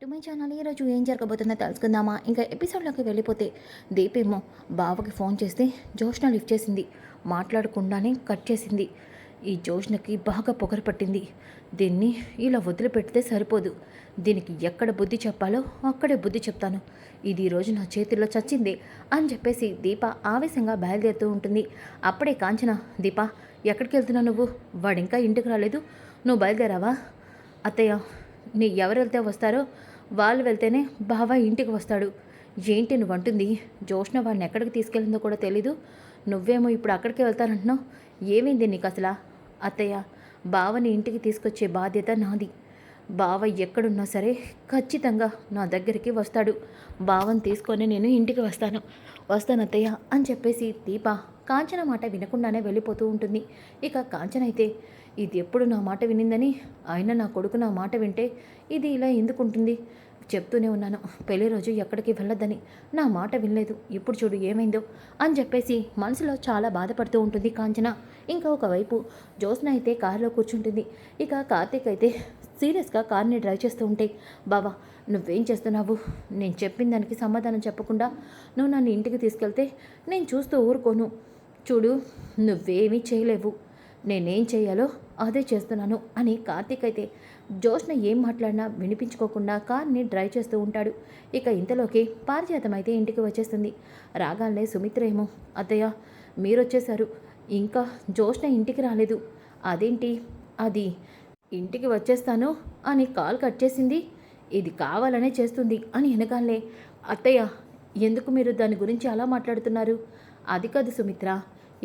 Back to my channel. ఈరోజు ఏం జరగబోతుందో తెలుసుకుందామా? ఇంకా ఎపిసోడ్లోకి వెళ్ళిపోతే దీపేమో బావకి ఫోన్ చేస్తే జోష్న లిఫ్ట్ చేసింది. మాట్లాడకుండానే కట్ చేసింది. ఈ జోష్నకి బాగా పొగరు పట్టింది. దీన్ని ఇలా వదిలిపెడితే సరిపోదు. దీనికి ఎక్కడ బుద్ధి చెప్పాలో అక్కడే బుద్ధి చెప్తాను. ఇది ఈరోజు నా చేతుల్లో చచ్చింది అని చెప్పేసి దీప ఆవేశంగా బయలుదేరుతూ ఉంటుంది. అప్పుడే కాంచన, దీప ఎక్కడికి వెళ్తున్నావు నువ్వు? వాడింకా ఇంటికి రాలేదు, నువ్వు బయలుదేరావా? అత్తయ్య, ఎవరు వెళ్తే వస్తారో వాళ్ళు వెళ్తేనే బావ ఇంటికి వస్తాడు. ఏంటి నువ్వు అంటుంది? జోష్న వాడిని ఎక్కడికి తీసుకెళ్ళిందో కూడా తెలీదు, నువ్వేమో ఇప్పుడు అక్కడికే వెళ్తానంటున్నావు. ఏమైంది నీకు అసలా? అత్తయ్య, బావని ఇంటికి తీసుకొచ్చే బాధ్యత నాది. బావ ఎక్కడున్నా సరే ఖచ్చితంగా నా దగ్గరికి వస్తాడు. బావని తీసుకొని నేను ఇంటికి వస్తాను అత్తయ్య అని చెప్పేసి దీప కాంచన మాట వినకుండానే వెళ్ళిపోతూ ఉంటుంది. ఇక కాంచన అయితే, ఇది ఎప్పుడు నా మాట వినిందని, అయినా నా కొడుకు నా మాట వింటే ఇది ఇలా ఎందుకుంటుంది? చెప్తూనే ఉన్నాను పెళ్లి రోజు ఎక్కడికి వెళ్ళొద్దని, నా మాట వినలేదు, ఇప్పుడు చూడు ఏమైందో అని చెప్పేసి మనసులో చాలా బాధపడుతూ ఉంటుంది కాంచన. ఇంకా ఒకవైపు జ్యోత్స్న అయితే కారులో కూర్చుంటుంది. ఇక కార్తీక్ అయితే సీరియస్గా కార్ని డ్రైవ్ చేస్తూ ఉంటే, బావా నువ్వేం చేస్తున్నావు? నేను చెప్పిన దానికి సమాధానం చెప్పకుండా నువ్వు నన్ను ఇంటికి తీసుకెళ్తే నేను చూస్తూ ఊరుకోను. చూడు, నువ్వేమీ చేయలేవు, నేనేం చేయాలో అదే చేస్తున్నాను అని కార్తీక్ అయితే జోష్న ఏం మాట్లాడినా వినిపించుకోకుండా కార్ని డ్రైవ్ చేస్తూ ఉంటాడు. ఇక ఇంతలోకి పారిజాతం అయితే ఇంటికి వచ్చేస్తుంది. రాగానే సుమిత్ర ఏమో, అత్తయ్య మీరొచ్చేశారు, ఇంకా జోష్న ఇంటికి రాలేదు, అదేంటి? అది ఇంటికి వచ్చేస్తాను అని కాల్ కట్ చేసింది, ఇది కావాలనే చేస్తుంది అని వెనకాలే, అత్తయ్య ఎందుకు మీరు దాని గురించి అలా మాట్లాడుతున్నారు? అది కాదు సుమిత్ర,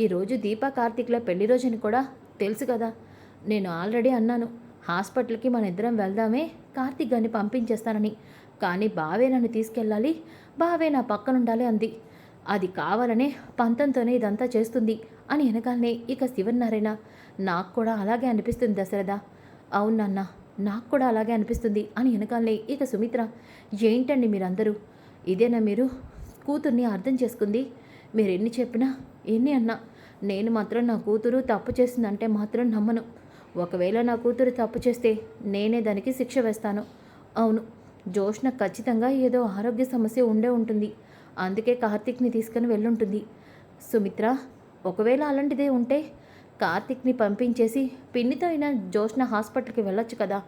ఈరోజు దీపా కార్తీక్ల పెళ్లి రోజుని కూడా తెలుసు కదా. నేను ఆల్రెడీ అన్నాను హాస్పిటల్కి మన ఇద్దరం వెళ్దామే, కార్తీక్ గారిని పంపించేస్తానని. కానీ బావే నన్ను తీసుకెళ్ళాలి, బావే నా పక్కనుండాలి అంది. అది కావాలనే పంతంతోనే ఇదంతా చేస్తుంది అని వెనకాలనే ఇక శివనారాయణ, నాకు కూడా అలాగే అనిపిస్తుంది దశరథ. అవునన్నా, నాకు కూడా అలాగే అనిపిస్తుంది అని వెనకాలనే ఇక సుమిత్ర, ఏంటండి మీరందరూ, ఇదేనా మీరు కూతుర్ని అర్థం చేసుకుంది? మీరు ఎన్ని చెప్పినా ఎన్ని అన్నా నేను మాత్రం నా కూతురు తప్పు చేసిందంటే మాత్రం నమ్మను. ఒకవేళ నా కూతురు తప్పు చేస్తే నేనే దానికి శిక్ష వేస్తాను. అవును, జోష్న ఖచ్చితంగా ఏదో ఆరోగ్య సమస్య ఉండే ఉంటుంది, అందుకే కార్తీక్ని తీసుకుని వెళ్ళుంటుంది. సుమిత్ర, ఒకవేళ అలాంటిదే ఉంటే కార్తీక్ని పంపించేసి పిన్నితో అయినా జోష్న హాస్పిటల్కి వెళ్ళొచ్చు కదా.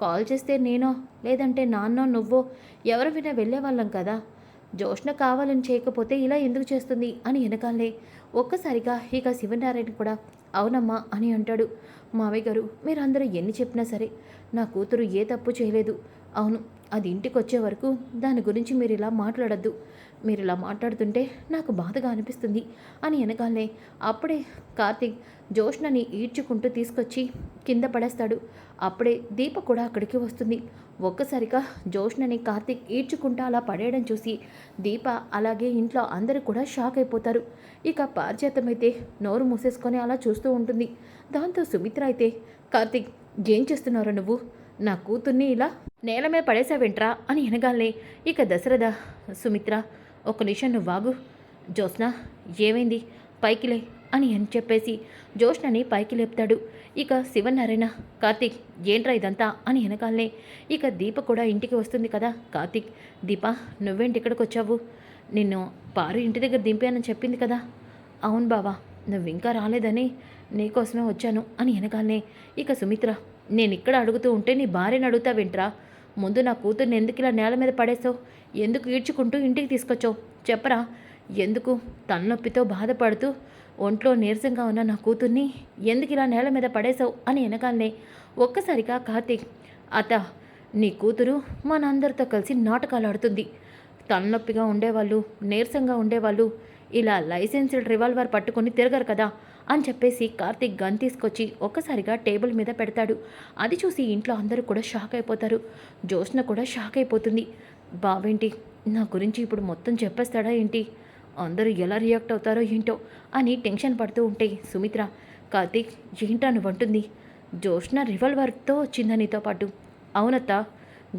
కాల్ చేస్తే నేనో లేదంటే నాన్నో నువ్వో ఎవరివైనా వెళ్ళేవాళ్ళం కదా. జోష్న కావాలని చేయకపోతే ఇలా ఎందుకు చేస్తుంది అని వెనకాలే ఒక్కసారిగా ఇక శివనారాయణ కూడా అవునమ్మా అని అంటాడు. మావయ్య గారు, మీరందరూ ఎన్ని చెప్పినా సరే నా కూతురు ఏ తప్పు చేయలేదు. అవును, అది ఇంటికి వచ్చే వరకు దాని గురించి మీరు ఇలా మాట్లాడద్దు, మీరు ఇలా మాట్లాడుతుంటే నాకు బాధగా అనిపిస్తుంది అని వెనకాలనే అప్పుడే కార్తీక్ జోష్నని ఈడ్చుకుంటూ తీసుకొచ్చి కింద పడేస్తాడు. అప్పుడే దీప కూడా అక్కడికి వస్తుంది. ఒక్కసారిగా జోష్నని కార్తీక్ ఈడ్చుకుంటూ అలా పడేయడం చూసి దీప అలాగే ఇంట్లో అందరూ కూడా షాక్ అయిపోతారు. ఇక పారిజాతమైతే నోరు మూసేసుకొని అలా చూస్తూ ఉంటుంది. దాంతో సుమిత్ర అయితే, కార్తీక్ ఏం చేస్తున్నారో నువ్వు? నా కూతుర్ని ఇలా నేల మీద పడేసావేంట్రా అని వెనగాలనే ఇక దశరథ, సుమిత్ర ఒక నిమిషం నువ్వు వాగు, జ్యోత్స్న ఏమైంది, పైకిలే అని చెప్పేసి జోష్నని పైకి లేపుతాడు. ఇక శివనారాయణ, కార్తీక్ ఏంట్రా ఇదంతా అని వెనకాలనే ఇక దీప కూడా ఇంటికి వస్తుంది కదా. కార్తీక్, దీప నువ్వేంటి ఇక్కడికి వచ్చావు? నిన్ను పారు ఇంటి దగ్గర దింపానని చెప్పింది కదా. అవును బావా, నువ్వు ఇంకా రాలేదని నీకోసమే వచ్చాను అని వెనకాలనే ఇక సుమిత్ర, నేను ఇక్కడ అడుగుతూ ఉంటే నీ భార్యను అడుగుతావేంట్రా? ముందు నా కూతుర్ని ఎందుకు ఇలా నేల మీద పడేసావు? ఎందుకు ఈడ్చుకుంటూ ఇంటికి తీసుకొచ్చావు చెప్పరా? ఎందుకు తలనొప్పితో బాధపడుతూ ఒంట్లో నీరసంగా ఉన్న నా కూతుర్ని ఎందుకు ఇలా నేల మీద పడేసావు అని వెనకాలనే ఒక్కసారిగా కార్తీక్, అత్త నీ కూతురు మనందరితో కలిసి నాటకాలు ఆడుతుంది. తలనొప్పిగా ఉండేవాళ్ళు, నీరసంగా ఉండేవాళ్ళు ఇలా లైసెన్స్డ్ రివాల్వర్ పట్టుకొని తిరగరు కదా అని చెప్పేసి కార్తీక్ గన్ తీసుకొచ్చి ఒక్కసారిగా టేబుల్ మీద పెడతాడు. అది చూసి ఇంట్లో అందరూ కూడా షాక్ అయిపోతారు. జోష్న కూడా షాక్ అయిపోతుంది. బావేంటి నా గురించి ఇప్పుడు మొత్తం చెప్పేస్తాడా ఏంటి? అందరూ ఎలా రియాక్ట్ అవుతారో ఏంటో అని టెన్షన్ పడుతూ ఉంటే సుమిత్ర, కార్తీక్ ఏంటా నువ్వంటుంది? జోష్న రివాల్వర్తో వచ్చిందా నీతో పాటు? అవునత్త,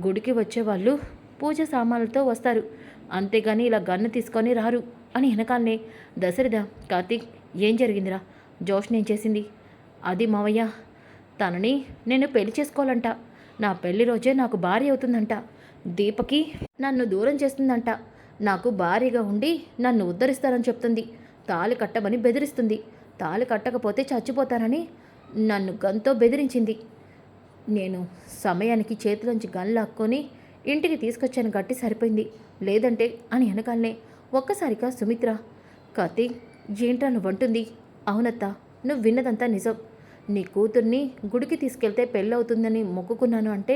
గుడికి వచ్చేవాళ్ళు పూజ సామాన్లతో వస్తారు, అంతేగాని ఇలా గన్ను తీసుకొని రారు అని వెనకాలనే దశరథ, కార్తీక్ ఏం జరిగిందిరా? జోష్న ఏం చేసింది? అది మావయ్య, తనని నేను పెళ్లి చేసుకోవాలంట, నా పెళ్లి రోజే నాకు భార్య అవుతుందంట, దీపకి నన్ను దూరం చేస్తుందంట. నాకు భారీగా ఉండి నన్ను ఉద్ధరిస్తానని చెప్తుంది. తాళి కట్టమని బెదిరిస్తుంది. తాళి కట్టకపోతే చచ్చిపోతానని నన్ను గన్తో బెదిరించింది. నేను సమయానికి చేతిలోంచి గన్ లాక్కొని ఇంటికి తీసుకొచ్చాను గట్టి సరిపోయింది. లేదంటే అని వెనకాలనే ఒక్కసారిగా సుమిత్ర, కార్తీక్ ఏంట్రా నువ్వంటుంది? అవునత్తా, నువ్వు విన్నదంతా నిజం. నీ కూతుర్ని గుడికి తీసుకెళ్తే పెళ్ళవుతుందని మొక్కుకున్నాను అంటే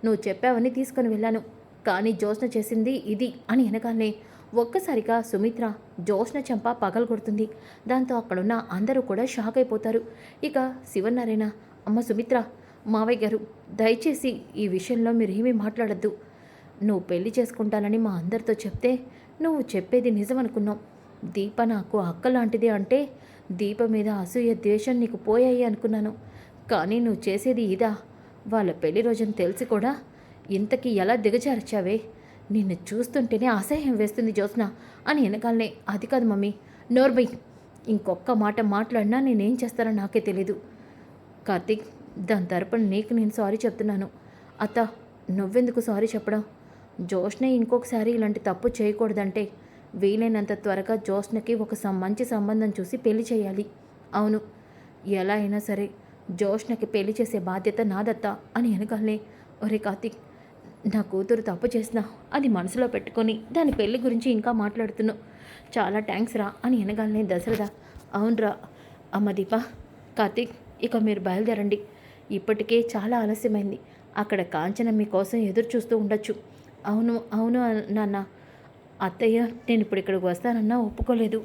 నువ్వు చెప్పావని తీసుకొని వెళ్ళాను. కానీ జ్యోత్స్న చేసింది ఇది అని వెనకాలనే ఒక్కసారిగా సుమిత్ర జ్యోత్స్న చెంప పగలగొడుతుంది. దాంతో అక్కడున్న అందరూ కూడా షాక్ అయిపోతారు. ఇక శివనారాయణ, అమ్మ సుమిత్ర, మావయ్య గారు, దయచేసి ఈ విషయంలో మీరు ఏమీ మాట్లాడద్దు. నువ్వు పెళ్లి చేసుకుంటానని మా అందరితో చెప్తే నువ్వు చెప్పేది నిజమనుకున్నావు. దీప నాకు అక్క లాంటిది అంటే దీప మీద అసూయ ద్వేషం నీకు పోయాయి అనుకున్నాను. కానీ నువ్వు చేసేది ఇదా? వాళ్ళ పెళ్లి రోజున తెలిసి కూడా ఇంతకీ ఎలా దిగజార్చావే? నిన్ను చూస్తుంటేనే అసహ్యం వేస్తుంది జ్యోత్స్న అని వెనకాలనే, అది కాదు మమ్మీ, నోర్బై, ఇంకొక్క మాట మాట్లాడినా నేనేం చేస్తానో నాకే తెలీదు. కార్తీక్, దాని తరపున నీకు నేను సారీ చెప్తున్నాను. అత్త, నువ్వెందుకు సారీ చెప్పడం? జ్యోత్స్న ఇంకొకసారి ఇలాంటి తప్పు చేయకూడదంటే వీలైనంత త్వరగా జ్యోత్స్నకి ఒక మంచి సంబంధం చూసి పెళ్లి చేయాలి. అవును, ఎలా అయినా సరే జ్యోత్స్నకి పెళ్లి చేసే బాధ్యత నాదత్తా అని వెనకాలనే, ఒరే కార్తీక్, నా కూతురు తప్పు చేసినా అది మనసులో పెట్టుకొని దాని పెళ్లి గురించి ఇంకా మాట్లాడుతున్నావు. చాలా థ్యాంక్స్ రా అని వెనగాలనే దశరథ, అవునరా అమ్మ దీప, కార్తీక్, ఇక మీరు బయలుదేరండి. ఇప్పటికే చాలా ఆలస్యమైంది. అక్కడ కాంచన మీకోసం ఎదురు చూస్తూ ఉండొచ్చు. అవును అవును నాన్న, అత్తయ్య నేను ఇప్పుడు ఇక్కడికి వస్తానన్నా ఒప్పుకోలేదు.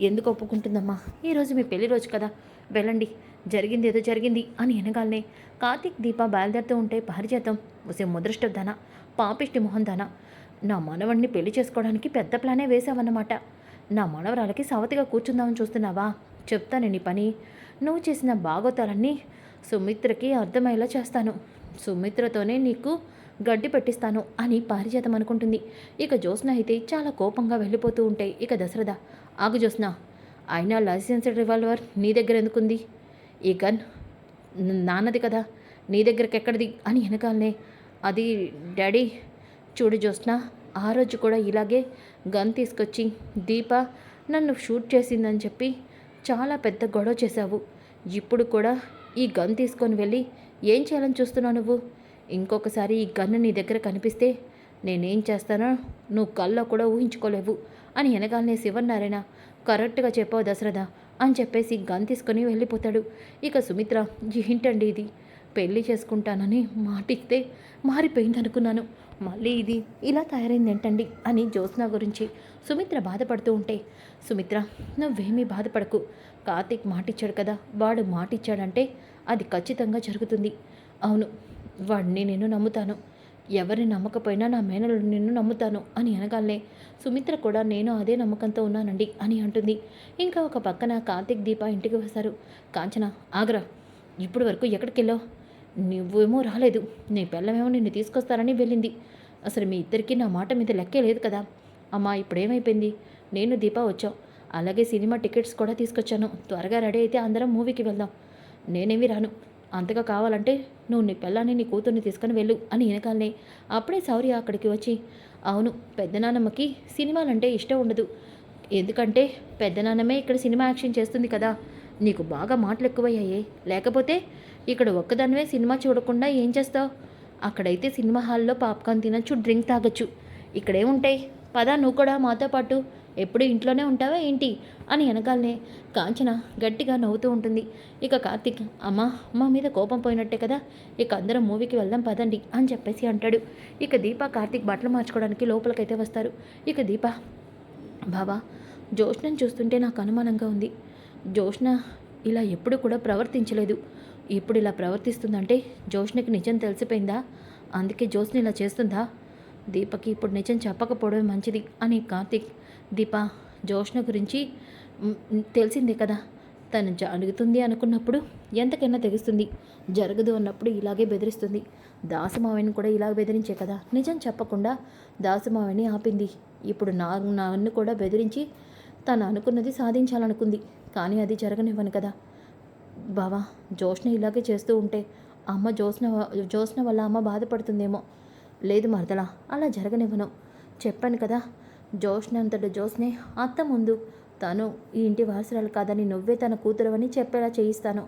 ఎందుకు ఒప్పుకుంటుందమ్మా? ఈరోజు మీ పెళ్లి రోజు కదా, వెళ్ళండి, జరిగింది ఏదో జరిగింది అని వెనగాలనే కార్తీక్ దీప బయలుదేరుతూ ఉంటే పారిజాతం, వసే ముదృష్టదాన, పాపిష్టి మొహం దాన, నా మనవడిని పెళ్లి చేసుకోవడానికి పెద్ద ప్లానే వేసావన్నమాట. నా మనవరాలకి సవతిగా కూర్చుందామని చూస్తున్నావా? చెప్తాను నీ పని. నువ్వు చేసిన బాగోతాలన్నీ సుమిత్రకి అర్థమయ్యేలా చేస్తాను. సుమిత్రతోనే నీకు గడ్డి పెట్టిస్తాను అని పారిజాతం అనుకుంటుంది. ఇక జ్యోత్స్న అయితే చాలా కోపంగా వెళ్ళిపోతూ ఉంటాయి. ఇక దశరథ, ఆగు జ్యోత్స్న, అయినా లైసెన్స్డ్ రివాల్వర్ నీ దగ్గర ఎందుకుంది? ఈ గన్ నాన్నది కదా, నీ దగ్గరికి ఎక్కడిది అని వెనకాలనే, అది డాడీ, చూడు జ్యోత్స్న, ఆ రోజు కూడా ఇలాగే గన్ తీసుకొచ్చి దీప నన్ను షూట్ చేసిందని చెప్పి చాలా పెద్ద గొడవ చేశావు. ఇప్పుడు కూడా ఈ గన్ తీసుకొని వెళ్ళి ఏం చేయాలని చూస్తున్నావు నువ్వు? ఇంకొకసారి ఈ గన్ను నీ దగ్గర కనిపిస్తే నేనేం చేస్తానో నువ్వు కల్లో కూడా ఊహించుకోలేవు అని వెనకాలనే శివనారాయణ, కరెక్ట్గా చెప్పావు దశరథ అని చెప్పేసి గన్ తీసుకొని వెళ్ళిపోతాడు. ఇక సుమిత్ర, ఏంటండి ఇది? పెళ్ళి చేసుకుంటానని మాటిస్తే మారిపోయింది అనుకున్నాను, మళ్ళీ ఇది ఇలా తయారైంది ఏంటండి అని జ్యోత్స్న గురించి సుమిత్ర బాధపడుతూ ఉంటే, సుమిత్ర నువ్వేమీ బాధపడకు, కార్తీక్ మాటిచ్చాడు కదా, వాడు మాటిచ్చాడంటే అది ఖచ్చితంగా జరుగుతుంది. అవును, వాడిని నేను నమ్ముతాను, ఎవరిని నమ్మకపోయినా నా మేనలు నిన్ను నమ్ముతాను అని అనగానే సుమిత్ర కూడా నేను అదే నమ్మకంతో ఉన్నానండి అని అంటుంది. ఇంకా ఒక పక్కన కార్తీక్ దీప ఇంటికి వస్తారు. కాంచన, ఆగ్రా, ఇప్పుడు వరకు ఎక్కడికి వెళ్ళావు? నువ్వేమో రాలేదు, నీ పిల్లమేమో నిన్ను తీసుకొస్తారని వెళ్ళింది. అసలు మీ ఇద్దరికీ నా మాట మీద లెక్కే లేదు కదా. అమ్మా, ఇప్పుడేమైపోయింది? నేను దీప వచ్చావు, అలాగే సినిమా టికెట్స్ కూడా తీసుకొచ్చాను. త్వరగా రెడీ అయితే అందరం మూవీకి వెళ్దాం. నేనేమి రాను, అంతగా కావాలంటే నువ్వు నీ పిల్లాన్ని నీ కూతుర్ని తీసుకొని వెళ్ళు అని వెనకాలనే అప్పుడే శౌర్య అక్కడికి వచ్చి, అవును, పెద్దనాన్నమ్మకి సినిమాలంటే ఇష్టం ఉండదు, ఎందుకంటే పెద్దనాన్నమే ఇక్కడ సినిమా యాక్షన్ చేస్తుంది కదా, నీకు బాగా మాటలు ఎక్కువయ్యాయే, లేకపోతే ఇక్కడ ఒక్కదానివే సినిమా చూడకుండా ఏం చేస్తావు? అక్కడైతే సినిమా హాల్లో పాప్కార్న్ తినచ్చు, డ్రింక్ తాగొచ్చు, ఇక్కడేముంటాయి? పదా, నువ్వు కూడా మాతో పాటు, ఎప్పుడు ఇంట్లోనే ఉంటావా ఏంటి అని వెనకాలనే కాంచన గట్టిగా నవ్వుతూ ఉంటుంది. ఇక కార్తీక్, అమ్మా, మా మీద కోపం పోయినట్టే కదా, ఇక అందరం మూవీకి వెళ్దాం పదండి అని చెప్పేసి అంటాడు. ఇక దీప కార్తీక్ బట్టలు మార్చుకోవడానికి లోపలికైతే వస్తారు. ఇక దీప, బాబా, జ్యోత్స్నని చూస్తుంటే నాకు అనుమానంగా ఉంది. జ్యోత్స్న ఇలా ఎప్పుడు కూడా ప్రవర్తించలేదు, ఇప్పుడు ఇలా ప్రవర్తిస్తుందంటే జ్యోత్స్నకి నిజం తెలిసిపోయిందా? అందుకే జ్యోత్స్న ఇలా చేస్తుందా? దీపకి ఇప్పుడు నిజం చెప్పకపోవడమే మంచిది అని కార్తీక్, దీప, జ్యోత్స్న గురించి తెలిసిందే కదా, తను జరుగుతుంది అనుకున్నప్పుడు ఎంతకైనా తెగిస్తుంది, జరగదు అన్నప్పుడు ఇలాగే బెదిరిస్తుంది. దాసమావని కూడా ఇలా బెదిరించే కదా నిజం చెప్పకుండా దాసమావని ఆపింది. ఇప్పుడు నన్ను కూడా బెదిరించి తను అనుకున్నది సాధించాలనుకుంది, కానీ అది జరగనివ్వను కదా. బావా, జ్యోత్స్న ఇలాగే చేస్తూ ఉంటే జ్యోత్స్న వల్ల అమ్మ బాధపడుతుందేమో. లేదు మరదలా, అలా జరగనివ్వను. చెప్పాను కదా, జోష్ని అంతటి జోష్ని అత్త ముందు తను ఈ ఇంటి వారసురాలు కాదని నువ్వే తన కూతురవని చెప్పేలా చేయిస్తాను.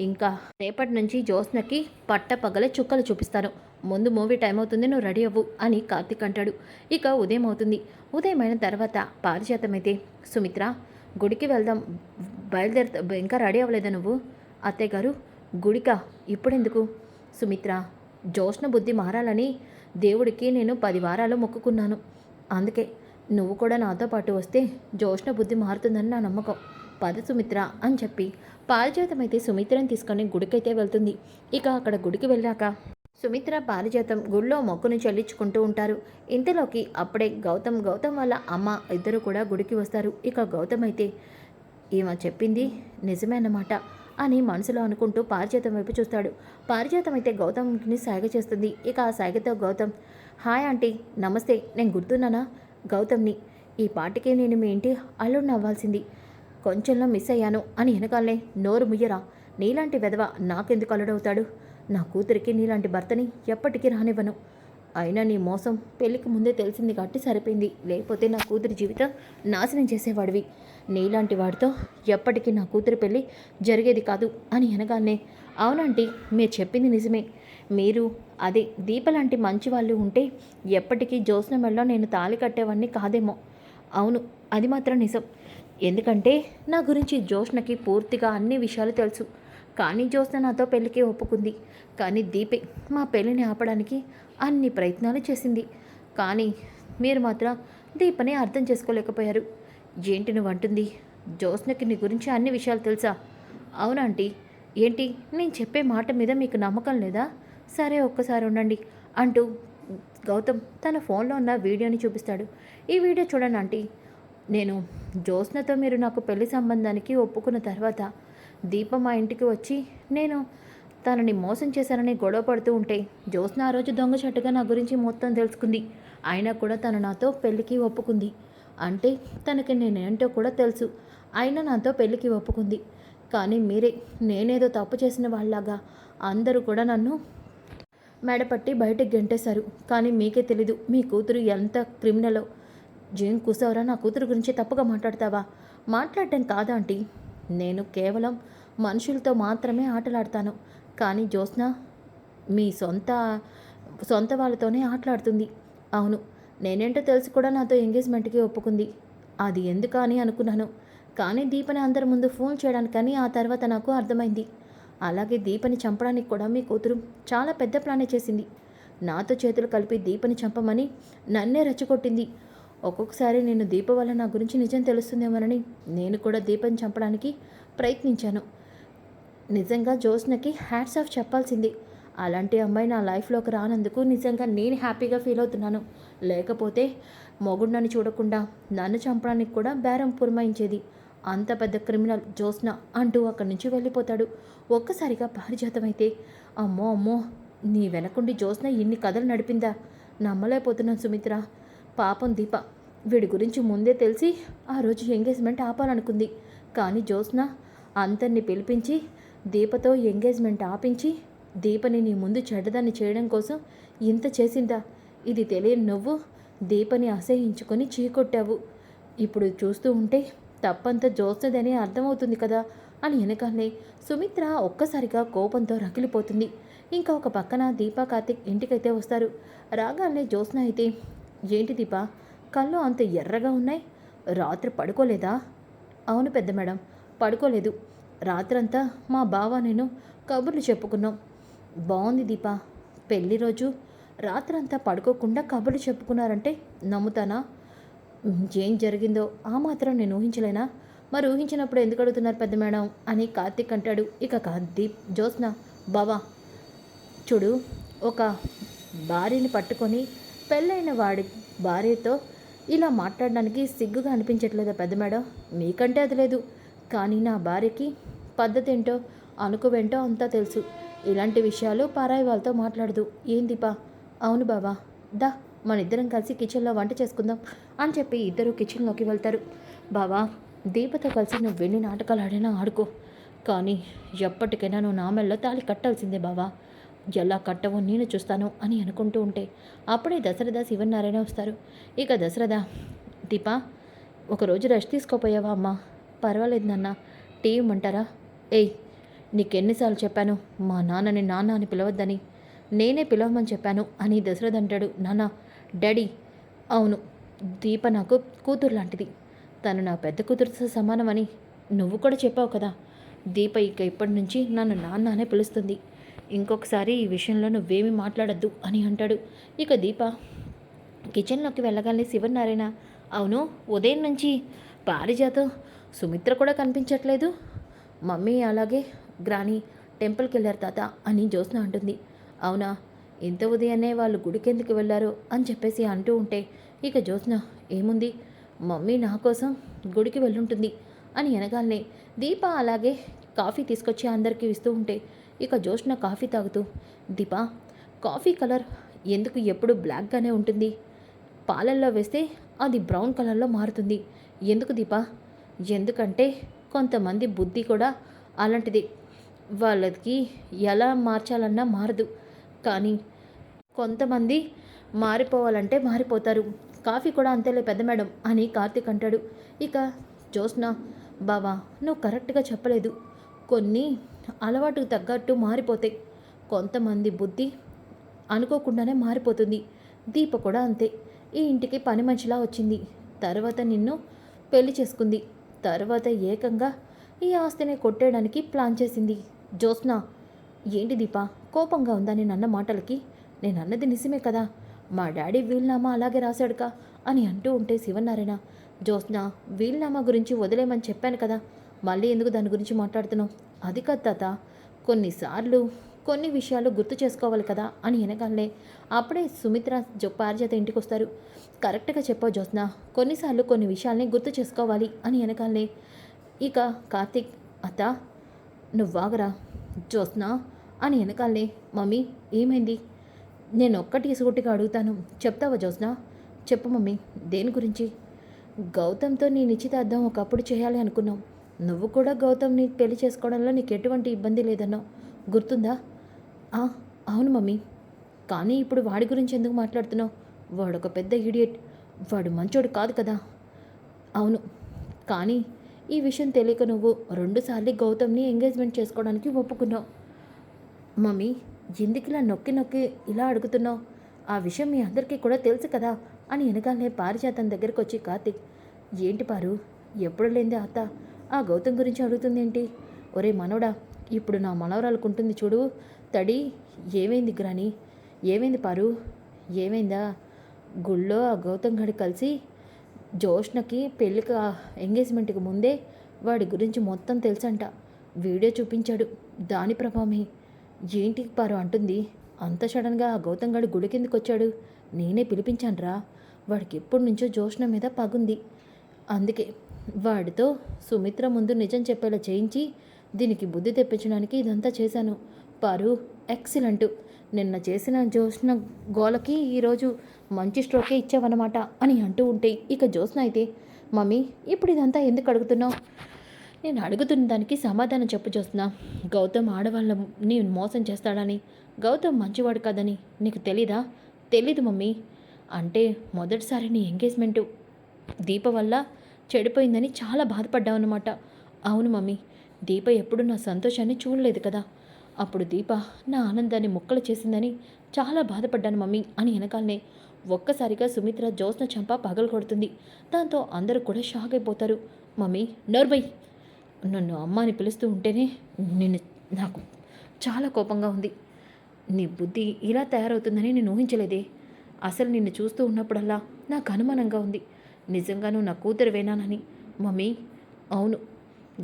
ఇంకా రేపటి నుంచి జోస్నకి పట్టపగలే చుక్కలు చూపిస్తాను. ముందు మూవీ టైం అవుతుంది, నువ్వు రెడీ అవ్వు అని కార్తీక్ అంటాడు. ఇక ఉదయం అవుతుంది. ఉదయం అయిన తర్వాత పారిజాతమైతే, సుమిత్ర గుడికి వెళ్దాం, బయలుదేరుతా, ఇంకా రెడీ అవ్వలేదా నువ్వు? అత్తయ్య గారు, గుడికా? ఇప్పుడెందుకు? సుమిత్ర, జోష్న బుద్ధి మారాలని దేవుడికి నేను 10 వారాలు మొక్కుకున్నాను. అందుకే నువ్వు కూడా నాతో పాటు వస్తే జోష్న బుద్ధి మారుతుందని నా నమ్మకం. పద సుమిత్ర అని చెప్పి పారిజాతమైతే సుమిత్రని తీసుకొని గుడికైతే వెళ్తుంది. ఇక అక్కడ గుడికి వెళ్ళాక సుమిత్ర పారిజాతం గుడిలో మొక్కును చెల్లించుకుంటూ ఉంటారు. ఇంతలోకి అప్పుడే గౌతమ్ వాళ్ళ అమ్మ ఇద్దరు కూడా గుడికి వస్తారు. ఇక గౌతమ్ అయితే ఈమె చెప్పింది నిజమే అన్నమాట అని మనసులో అనుకుంటూ పారిజాతం వైపు చూస్తాడు. పారిజాతం అయితే గౌతమ్ని సాగ చేస్తుంది. ఇక ఆ సాగతో గౌతమ్, హాయ్ ఆంటీ, నమస్తే, నేను గుర్తున్నానా గౌతమ్ని? ఈ పాటికి నేను మీ ఇంటి అల్లుడిని అవ్వాల్సింది, కొంచెంలో మిస్ అయ్యాను అని వెనకాలనే, నోరు ముయ్యరా, నీలాంటి వెధవ నాకెందుకు అల్లుడవుతాడు? నా కూతురికి నీలాంటి భర్తని ఎప్పటికీ రానివ్వను. అయినా నీ మోసం పెళ్లికి ముందే తెలిసింది కాబట్టి సరిపోయింది, లేకపోతే నా కూతురి జీవితం నాశనం చేసేవాడివి. నీలాంటి వాడితో ఎప్పటికీ నా కూతురి పెళ్ళి జరిగేది కాదు అని అనగానే, అవునంటీ, మీరు చెప్పింది నిజమే. మీరు అదే దీప లాంటి మంచి వాళ్ళు ఉంటే ఎప్పటికీ జ్యోత్స్న మెడలో నేను తాళి కట్టేవాడిని కాదేమో. అవును, అది మాత్రం నిజం. ఎందుకంటే నా గురించి జ్యోత్స్నకి పూర్తిగా అన్ని విషయాలు తెలుసు. కానీ జ్యోత్స్న నాతో పెళ్ళికి ఒప్పుకుంది. కానీ దీపే మా పెళ్ళిని ఆపడానికి అన్ని ప్రయత్నాలు చేసింది. కానీ మీరు మాత్రం దీపని అర్థం చేసుకోలేకపోయారు. ఏంటి నువ్వు అంటుంది? జ్యోత్స్నకి నీ గురించి అన్ని విషయాలు తెలుసా? అవునంటీ. ఏంటి, నేను చెప్పే మాట మీద మీకు నమ్మకం లేదా? సరే ఒక్కసారి ఉండండి అంటూ గౌతమ్ తన ఫోన్లో ఉన్న వీడియోని చూపిస్తాడు. ఈ వీడియో చూడండి ఆంటీ. నేను జ్యోత్స్నతో మీరు నాకు పెళ్లి సంబంధానికి ఒప్పుకున్న తర్వాత దీప మా ఇంటికి వచ్చి నేను తనని మోసం చేశానని గొడవ పడుతూ ఉంటే జ్యోత్స్న ఆ రోజు దొంగచాటుగా నా గురించి మొత్తం తెలుసుకుంది. అయినా కూడా తను నాతో పెళ్ళికి ఒప్పుకుంది. అంటే తనకి నేనేంటో కూడా తెలుసు, అయినా నాతో పెళ్ళికి ఒప్పుకుంది. కానీ మీరే నేనేదో తప్పు చేసిన వాళ్ళలాగా అందరూ కూడా నన్ను మెడపట్టి బయటకు గెంటేశారు. కానీ మీకే తెలీదు మీ కూతురు ఎంత క్రిమినలో. జేం కూసవరా, నా కూతురు గురించి తప్పుగా మాట్లాడతావా? మాట్లాడటం కాదా ఆంటీ, నేను కేవలం మనుషులతో మాత్రమే ఆటలాడతాను. కానీ జ్యోత్స్న మీ సొంత వాళ్ళతోనే ఆటలాడుతుంది. అవును, నేనేంటో తెలిసి కూడా నాతో ఎంగేజ్మెంట్కి ఒప్పుకుంది. అది ఎందుకా అని అనుకున్నాను. కానీ దీపని అందరి ముందు ఫోన్ చేయడానికని ఆ తర్వాత నాకు అర్థమైంది. అలాగే దీపని చంపడానికి కూడా మీ కూతురు చాలా పెద్ద ప్లానే చేసింది. నాతో చేతులు కలిపి దీపని చంపమని నన్నే రెచ్చగొట్టింది. ఒక్కొక్కసారి నేను దీప వల్ల నా గురించి నిజం తెలుస్తుందేమోనని నేను కూడా దీపని చంపడానికి ప్రయత్నించాను. నిజంగా జ్యోత్స్నకి హ్యాట్స్ ఆఫ్ చెప్పాల్సింది. అలాంటి అమ్మాయి నా లైఫ్లోకి రానందుకు నిజంగా నేను హ్యాపీగా ఫీల్ అవుతున్నాను. లేకపోతే మొగుడినని చూడకుండా నన్ను చంపడానికి కూడా బేరం పురమాయించేది. అంత పెద్ద క్రిమినల్ జ్యోత్స్న అంటూ అక్కడి నుంచి వెళ్ళిపోతాడు. ఒక్కసారిగా పారిజాతమైతే, అమ్మో అమ్మో, నీ వెనకుండి జ్యోత్స్న ఇన్ని కథలు నడిపిందా? నమ్మలేకపోతున్నాను సుమిత్ర. పాపం దీప, వీడి గురించి ముందే తెలిసి ఆ రోజు ఎంగేజ్మెంట్ ఆపాలనుకుంది. కానీ జ్యోత్స్న అందరినీ పిలిపించి దీపతో ఎంగేజ్మెంట్ ఆపించి దీపని నీ ముందు చెడ్డదాన్ని చేయడం కోసం ఇంత చేసిందా? ఇది తెలియని నువ్వు దీపని అసహించుకొని చీకొట్టావు. ఇప్పుడు చూస్తూ ఉంటే తప్పంతా జ్యోత్స్నదని అర్థమవుతుంది కదా అని వెనకాలనే సుమిత్ర ఒక్కసారిగా కోపంతో రగిలిపోతుంది. ఇంకా ఒక పక్కన దీప కార్తిక్ ఇంటికైతే వస్తారు. రాగానే జ్యోత్స్న అయితే, ఏంటి దీప, కళ్ళు అంత ఎర్రగా ఉన్నాయి, రాత్రి పడుకోలేదా? అవును పెద్ద మేడం, పడుకోలేదు. రాత్రంతా మా బావ నేను కబుర్లు చెప్పుకున్నాం. బాగుంది దీప, పెళ్లి రోజు రాత్రంతా పడుకోకుండా కబుర్లు చెప్పుకున్నారంటే నమ్ముతానా? ఏం జరిగిందో ఆ మాత్రం నేను ఊహించలేనా? మరి ఊహించినప్పుడు ఎందుకు అడుగుతున్నారు పెద్ద మేడం అని కార్తీక్ అంటాడు. ఇక జ్యోత్స్న, బావా చూడు, ఒక భార్యని పట్టుకొని పెళ్ళైన వాడి భార్యతో ఇలా మాట్లాడడానికి సిగ్గుగా అనిపించట్లేదా పెద్ద మేడం? మీకంటే అది లేదు, కానీ నా భార్యకి పద్ధతి ఏంటో అనుకువేంటో అంతా తెలుసు. ఇలాంటి విషయాలు పారాయి వాళ్ళతో మాట్లాడదు. ఏం దీపా? అవును బావా, దా మన ఇద్దరం కలిసి కిచెన్లో వంట చేసుకుందాం అని చెప్పి ఇద్దరు కిచెన్లోకి వెళ్తారు. బావా, దీపతో కలిసి నువ్వు వెళ్లి నాటకాలు ఆడినా ఆడుకో, కానీ ఎప్పటికైనా నువ్వు నా మెడలో తాళి కట్టాల్సిందే బావా. ఎలా కట్టవో నేను చూస్తాను అని అనుకుంటూ ఉంటే అప్పుడే దశరథ శివనారాయణ వస్తారు. ఇక దశరథ, దీపా ఒకరోజు రెస్ట్ తీసుకోపోయావా అమ్మా? పర్వాలేదు నాన్న, టీ ఇమ్మంటారా? ఏయ్, నీకెన్నిసార్లు చెప్పాను మా నాన్నని నాన్న అని పిలవద్దని? నేనే పిలవమని చెప్పాను అని దశరథ్ అంటాడు. నాన్న, డాడీ, అవును, దీప నాకు కూతురు లాంటిది, తను నా పెద్ద కూతురుతో సమానమని నువ్వు కూడా చెప్పావు కదా. దీప ఇక ఇప్పటి నుంచి నన్ను నాన్న అనే పిలుస్తుంది. ఇంకొకసారి ఈ విషయంలో నువ్వేమీ మాట్లాడద్దు అని అంటాడు. ఇక దీప కిచెన్లోకి వెళ్ళగానే శివనారాయణ, అవును, ఉదయం నుంచి పారిజాతం సుమిత్ర కూడా కనిపించట్లేదు. మమ్మీ అలాగే గ్రాని టెంపుల్కి వెళ్ళారు తాత అని జ్యోత్స్న అంటుంది. అవునా, ఇంత ఉదయాన్నే వాళ్ళు గుడికెందుకు వెళ్ళారు అని చెప్పేసి అంటూ ఉంటే ఇక జ్యోత్స్న, ఏముంది, మమ్మీ నా కోసం గుడికి వెళ్ళుంటుంది అని అనగానే దీప అలాగే కాఫీ తీసుకొచ్చి అందరికీ ఇస్తూ ఉంటే ఇక జ్యోత్స్న కాఫీ తాగుతూ, దీప కాఫీ కలర్ ఎందుకు ఎప్పుడు బ్లాక్గానే ఉంటుంది? పాలల్లో వేస్తే అది బ్రౌన్ కలర్లో మారుతుంది. ఎందుకు దీపా? ఎందుకంటే కొంతమంది బుద్ధి కూడా అలాంటిది, వాళ్ళకి ఎలా మార్చాలన్నా మారదు. కానీ కొంతమంది మారిపోవాలంటే మారిపోతారు. కాఫీ కూడా అంతేలే పెద్ద మేడం అని కార్తీక్ అంటాడు. ఇక జ్యోత్స్న, బావా నువ్వు కరెక్ట్గా చెప్పలేదు, కొన్ని అలవాటుకు తగ్గట్టు మారిపోతాయి. కొంతమంది బుద్ధి అనుకోకుండానే మారిపోతుంది. దీప కూడా అంతే, ఈ ఇంటికి పని మనిషిలా వచ్చింది, తర్వాత నిన్ను పెళ్లి చేసుకుంది, తర్వాత ఏకంగా ఈ ఆస్తిని కొట్టేయడానికి ప్లాన్ చేసింది. జ్యోత్స్న, ఏంటి దీప కోపంగా ఉందా నేను అన్న మాటలకి? నేను అన్నది నిజమే కదా, మా డాడీ వీల్నామా అలాగే రాశాడుకా అని అంటూ ఉంటే శివనారాయణ, జ్యోత్స్న వీల్నామా గురించి వదిలేమని చెప్పాను కదా, మళ్ళీ ఎందుకు దాని గురించి మాట్లాడుతున్నావు? అది కాదు తాత, కొన్నిసార్లు కొన్ని విషయాలు గుర్తు చేసుకోవాలి కదా అని అనగానే అప్పుడే సుమిత్ర పారిజాత ఇంటికి వస్తారు. కరెక్ట్గా చెప్పావు జ్యోత్స్న, కొన్నిసార్లు కొన్ని విషయాల్ని గుర్తు చేసుకోవాలి అని అనగానే ఇక కార్తీక్, అత్త నువ్వాగరా జ్యోత్స్న అని వెనకాలే, మమ్మీ ఏమైంది? నేను ఒక్కటి సూటిగా అడుగుతాను, చెప్తావా జ్యోత్స్న? చెప్పు మమ్మీ, దేని గురించి? గౌతమ్తో నీ నిశ్చితార్థం ఒకప్పుడు చేయాలి అనుకున్నావు. నువ్వు కూడా గౌతమ్ని పెళ్లి చేసుకోవడంలో నీకు ఎటువంటి ఇబ్బంది లేదన్నావు, గుర్తుందా? అవును మమ్మీ, కానీ ఇప్పుడు వాడి గురించి ఎందుకు మాట్లాడుతున్నావు? వాడొక పెద్ద ఇడియట్, వాడు మంచోడు కాదు కదా. అవును, కానీ ఈ విషయం తెలియక నువ్వు 2 సార్లు గౌతమ్ని ఎంగేజ్మెంట్ చేసుకోవడానికి ఒప్పుకున్నావు. మమ్మీ, ఎందుకు ఇలా నొక్కి నొక్కి ఇలా అడుగుతున్నావు? ఆ విషయం మీ అందరికీ కూడా తెలుసు కదా అని వెనకాలనే పారిజాతం దగ్గరికి వచ్చి కార్తీక్, ఏంటి పారు, ఎప్పుడు లేందే అత్త ఆ గౌతమ్ గురించి అడుగుతుంది ఏంటి? ఒరే మనవడా, ఇప్పుడు నా మనవరాలుకుంటుంది చూడు తడి, ఏమైంది గ్రాని? ఏమైంది పారు, ఏమైందా? గుళ్ళో ఆ గౌతమ్ గడి కలిసి జ్యోత్స్నకి పెళ్ళికి ఎంగేజ్మెంట్కి ముందే వాడి గురించి మొత్తం తెలుసంట, వీడియో చూపించాడు, దాని ప్రభావమే. ఏంటి పారు అంటుంది, అంత సడన్గా ఆ గౌతమ్ గడి గుడి కిందకి వచ్చాడు? నేనే పిలిపించానురా, వాడికి ఎప్పటి నుంచో జ్యోత్స్న మీద పగుంది, అందుకే వాడితో సుమిత్ర ముందు నిజం చెప్పేలా చేయించి దీనికి బుద్ధి తెప్పించడానికి ఇదంతా చేశాను. పారు ఎక్సలెంట్, నిన్న చేసిన జ్యోత్స్న గోలకి ఈరోజు మంచి స్ట్రోకే ఇచ్చావన్నమాట అని అంటూ ఉంటే ఇక జ్యోత్స్న అయితే, మమ్మీ ఇప్పుడు ఇదంతా ఎందుకు అడుగుతున్నావు? నేను అడుగుతున్న దానికి సమాధానం చెప్పు జ్యోత్స్న. గౌతమ్ ఆడవాళ్ళని మోసం చేస్తాడని, గౌతమ్ మంచివాడు కాదని నీకు తెలీదా? తెలీదు మమ్మీ. అంటే మొదటిసారి నీ ఎంగేజ్మెంటు దీప వల్ల చెడిపోయిందని చాలా బాధపడ్డావు అన్నమాట. అవును మమ్మీ, దీప ఎప్పుడు నా సంతోషాన్ని చూడలేదు కదా, అప్పుడు దీప నా ఆనందాన్ని ముక్కలు చేసిందని చాలా బాధపడ్డాను మమ్మీ అని వెనకాలనే ఒక్కసారిగా సుమిత్ర జ్యోత్స్న చంప పగలు కొడుతుంది. దాంతో అందరూ కూడా షాక్ అయిపోతారు. మమ్మీ నోర్బై, నన్ను అమ్మ అని పిలుస్తూ ఉంటేనే నాకు చాలా కోపంగా ఉంది. నీ బుద్ధి ఇలా తయారవుతుందని నేను ఊహించలేదే. అసలు నిన్ను చూస్తూ ఉన్నప్పుడల్లా నాకు అనుమానంగా ఉంది, నిజంగా నువ్వు నా కూతురువేనానని. మమ్మీ, అవును,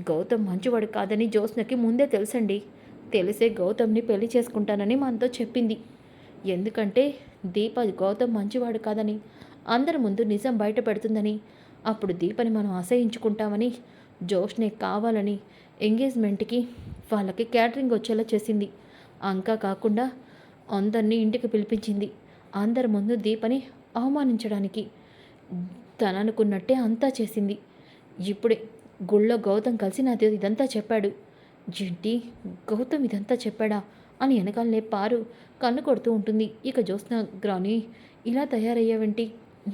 గౌతమ్ మంచివాడు కాదని జ్యోత్స్నకి ముందే తెలుసండి. తెలిసే గౌతమ్ని పెళ్లి చేసుకుంటానని మనతో చెప్పింది. ఎందుకంటే దీప గౌతమ్ మంచివాడు కాదని అందరి ముందు నిజం బయట పెడుతుందని, అప్పుడు దీపని మనం అసహించుకుంటామని జ్యోత్స్నే కావాలని ఎంగేజ్మెంట్కి వాళ్ళకి క్యాటరింగ్ వచ్చేలా చేసింది. అంకా కాకుండా అందరినీ ఇంటికి పిలిపించింది, అందరి ముందు దీపని అవమానించడానికి. తననుకున్నట్టే అంతా చేసింది. ఇప్పుడే గుళ్ళో గౌతమ్ కలిసి నాది ఇదంతా చెప్పాడు. ఏంటి, గౌతమ్ ఇదంతా చెప్పాడా అని వెనకాలనే పారు కన్ను కొడుతూ ఉంటుంది. ఇక జ్యోత్స్న గ్రాని ఇలా తయారయ్యావేంటి,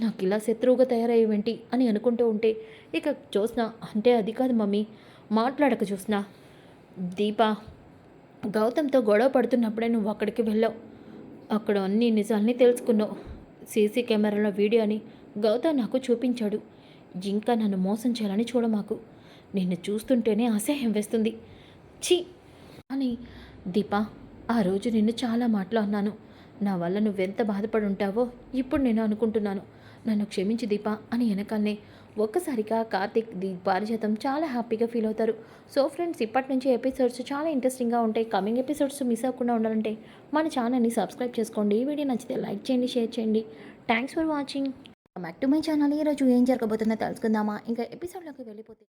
నాకు ఇలా శత్రువుగా తయారయ్యావేంటి అని అనుకుంటూ ఉంటే ఇక జ్యోత్స్న అంటే అది కాదు మమ్మీ, మాట్లాడక జ్యోత్స్న. దీప గౌతమ్‌తో గొడవ పడుతున్నప్పుడే నువ్వు అక్కడికి వెళ్ళావు. అక్కడ అన్ని నిజాల్ని తెలుసుకున్నావు. సీసీ కెమెరాలో వీడియోని గౌతమ్ నాకు చూపించాడు. ఇంకా నన్ను మోసం చేయాలని చూడమాకు. నిన్ను చూస్తుంటేనే అసహ్యం వేస్తుంది. ఛీ! అని దీప, ఆ రోజు నిన్ను చాలా మాటలు అన్నాను. నా వల్ల నువ్వెంత బాధపడి ఉంటావో ఇప్పుడు నేను అనుకుంటున్నాను. నన్ను క్షమించు దీప అని వెనకాలనే ఒక్కసారిగా కార్తీక్ పారిజాతం చాలా హ్యాపీగా ఫీల్ అవుతారు. సో ఫ్రెండ్స్, ఇప్పటి నుంచి ఎపిసోడ్స్ చాలా ఇంట్రెస్టింగ్గా ఉంటాయి. కమింగ్ ఎపిసోడ్స్ మిస్ అవ్వకుండా ఉండాలంటే మన ఛానల్ని సబ్స్క్రైబ్ చేసుకోండి. ఈ వీడియో నచ్చితే లైక్ చేయండి, షేర్ చేయండి. Thanks for watching. Back to my channel. ఈరోజు ఏం జరగబోతుందో తెలుసుకుందామా? ఇంకా ఎపిసోడ్లోకి వెళ్ళిపోతే